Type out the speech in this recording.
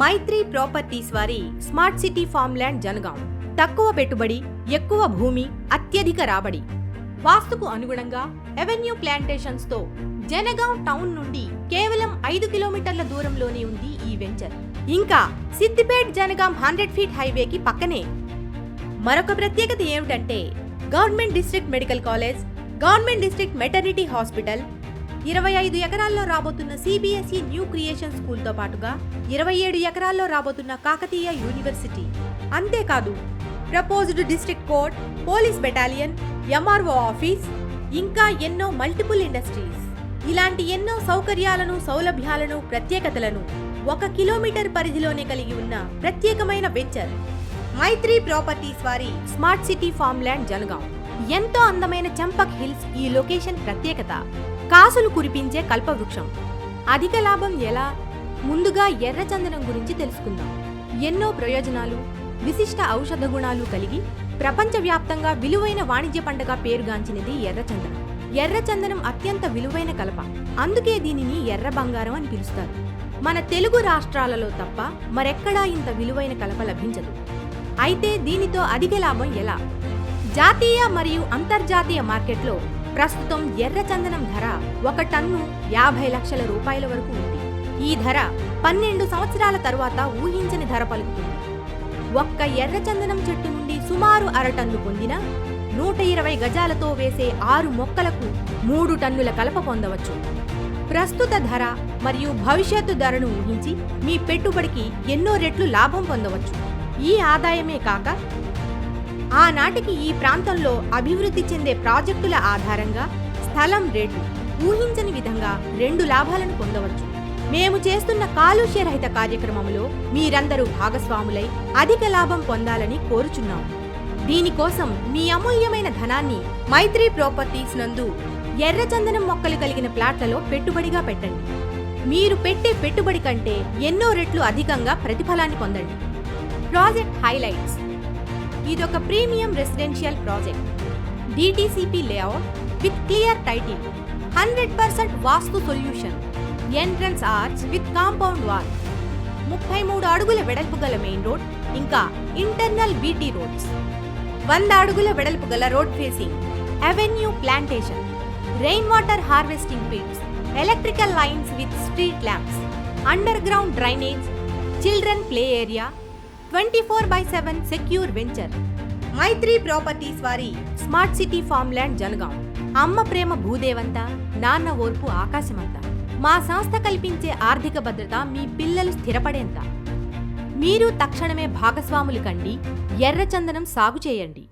మైత్రి properties వారి smart city farmland Jangaon. తక్కువ పెట్టుబడి, ఎక్కువ భూమి, అత్యధిక రాబడి. వాస్తుకు అనుగుణంగా ఎవెన్యూ ప్లాంటేషన్స్ తో జనగాం టౌన్ నుండి కేవలం 5 కిలోమీటర్ల దూరంలోనే ఉంది ఈ వెంచర్. ఇంకా సిద్దిపేట్ జనగాం 100 ఫీట్ హైవేకి పక్కనే. మరొక ప్రత్యేకత ఏమిటంటే government district medical college, government district maternity hospital, 25 ఎకరాల్లో రాబోతున్న CBSE న్యూ క్రియేషన్ స్కూల్తో పాటుగా 27 ఎకరాల్లో రాబోతున్న కాకతీయ యూనివర్సిటీ. అంతేకాదు proposed district court, police battalion, MRO office, ఇంకా ఎన్నో మల్టిపుల్ ఇండస్ట్రీస్. ఇలాంటి ఎన్నో సౌకర్యాలను, సౌలభ్యాలను, ప్రత్యేకతలను 1 కిలోమీటర్ పరిధిలోనే కలిగి ఉన్న ప్రత్యేకమైన వెంచర్ మైత్రి ప్రాపర్టీస్ వారి స్మార్ట్ సిటీ ఫార్మ్ల్యాండ్ జనగాం. ఎంతో అందమైన చంపక్ హిల్స్ ఈ లొకేషన్ ప్రత్యేకత. కాసులు కురిపించే కల్పవృక్షం. అధిక లాభం ఎలా? ముందుగా ఎర్రచందనం గురించి తెలుసుకుందాం. ఎన్నో ప్రయోజనాలు, విశిష్ట ఔషధ గుణాలు కలిగి ప్రపంచవ్యాప్తంగా విలువైన వాణిజ్య పంటగా పేరుగాంచినది ఎర్రచందనం. ఎర్రచందనం అత్యంత విలువైన కలప. అందుకే దీనిని ఎర్ర బంగారం అని పిలుస్తారు. మన తెలుగు రాష్ట్రాలలో తప్ప మరెక్కడా ఇంత విలువైన కలప లభించదు. అయితే దీనితో అధిక లాభం ఎలా? జాతీయ మరియు అంతర్జాతీయ మార్కెట్లో ప్రస్తుతం ఎర్రచందనం ధర 1 టన్ను 50 లక్షల రూపాయల వరకు ఉంది. ఈ ధర 12 సంవత్సరాల తరువాత ఊహించని ధర పలుకుతుంది. ఒక్క ఎర్రచందనం చెట్టు నుండి సుమారు 1/2 టన్ను పొందిన 120 గజాలతో వేసే 6 మొక్కలకు 3 టన్నుల కలప పొందవచ్చు. ప్రస్తుత ధర మరియు భవిష్యత్తు ధరను ఊహించి మీ పెట్టుబడికి ఎన్నో రెట్లు లాభం పొందవచ్చు. ఈ ఆదాయమే కాక ఆనాటికి ఈ ప్రాంతంలో అభివృద్ధి చెందే ప్రాజెక్టుల ఆధారంగా స్థలం రేటు ఊహించని విధంగా 2 లాభాలను పొందవచ్చు. మేము చేస్తున్న కాలుష్యరహిత కార్యక్రమంలో మీరందరూ భాగస్వాములై అధిక లాభం పొందాలని కోరుచున్నాం. దీనికోసం మీ అమూల్యమైన ధనాన్ని మైత్రి ప్రాపర్టీస్ నందు ఎర్రచందనం మొక్కలు కలిగిన ప్లాట్లలో పెట్టుబడిగా పెట్టండి. మీరు పెట్టే పెట్టుబడి కంటే ఎన్నో రెట్లు అధికంగా ప్రతిఫలాన్ని పొందండి. Project highlights. ఇదొక premium residential project. DTCP layout with clear title, 100% vastu solution, entrance arch with compound wall, 33 అడుగుల వెడల్పు గల మెయిన్ రోడ్, ఇంకా ఇంటర్నల్ BT రోడ్స్, 100 అడుగుల వెడల్పు గల road facing, avenue plantation, rain water harvesting pits, electrical lines with street lamps, under ground drainage, children play area, 24/7 secure venture. Maitri properties వారి smart city farmland Jangaon. అమ్మ ప్రేమ భూదేవంతా, నాన్న ఓర్పు ఆకాశమంతా. మా సంస్థ కల్పించే ఆర్థిక భద్రత మీ పిల్లలు స్థిరపడేంత. మీరు తక్షణమే భాగస్వాములు కండి. ఎర్రచందనం సాగు చేయండి.